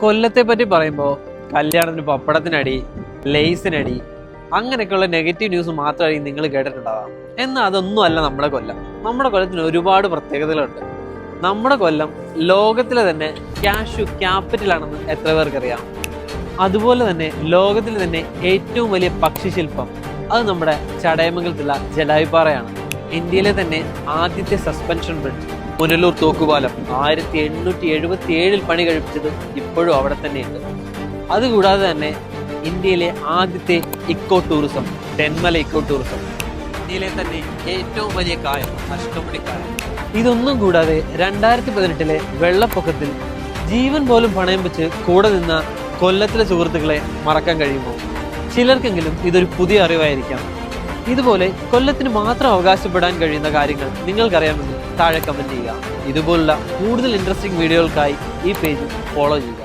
കൊല്ലത്തെ പറ്റി പറയുമ്പോൾ കല്യാണത്തിന് പപ്പടത്തിനടി, ലേസിനടി, അങ്ങനെയൊക്കെയുള്ള നെഗറ്റീവ് ന്യൂസ് മാത്രമായിരിക്കും നിങ്ങൾ കേട്ടിട്ടുണ്ടാവാം. എന്നാൽ അതൊന്നും അല്ല നമ്മുടെ കൊല്ലം. നമ്മുടെ കൊല്ലത്തിന് ഒരുപാട് പ്രത്യേകതകളുണ്ട്. നമ്മുടെ കൊല്ലം ലോകത്തിലെ തന്നെ കാഷ്യൂ ക്യാപിറ്റലാണെന്ന് എത്ര പേർക്കറിയാം? അതുപോലെ തന്നെ ലോകത്തിലെ തന്നെ ഏറ്റവും വലിയ പക്ഷിശില്പം അത് നമ്മുടെ ചടയമംഗലത്തുള്ള ജടായുപ്പാറയാണ്. ഇന്ത്യയിലെ തന്നെ ആദ്യത്തെ സസ്പെൻഷൻ ബ്രിഡ്ജ് പുനലൂർ തൂക്കുപാലം 1877 പണി കഴിപ്പിച്ചത് ഇപ്പോഴും അവിടെ തന്നെയുണ്ട്. അതുകൂടാതെ തന്നെ ഇന്ത്യയിലെ ആദ്യത്തെ eco tourism Thenmala eco tourism, ഇന്ത്യയിലെ തന്നെ ഏറ്റവും വലിയ കായം അഷ്ടമുടിക്കായം. ഇതൊന്നും കൂടാതെ 2018 വെള്ളപ്പൊക്കത്തിൽ ജീവൻ പോലും പണയം വെച്ച് കൂടെ നിന്ന കൊല്ലത്തിലെ സുഹൃത്തുക്കളെ മറക്കാൻ കഴിയുമോ? ചിലർക്കെങ്കിലും ഇതൊരു പുതിയ അറിവായിരിക്കാം. ഇതുപോലെ കൊല്ലത്തിന് മാത്രം അവകാശപ്പെടാൻ കഴിയുന്ന കാര്യങ്ങൾ നിങ്ങൾക്കറിയാമെങ്കിൽ താഴെ കമന്റ് ചെയ്യുക. ഇതുപോലുള്ള കൂടുതൽ ഇൻട്രസ്റ്റിംഗ് വീഡിയോകൾക്കായി ഈ പേജ് ഫോളോ ചെയ്യുക.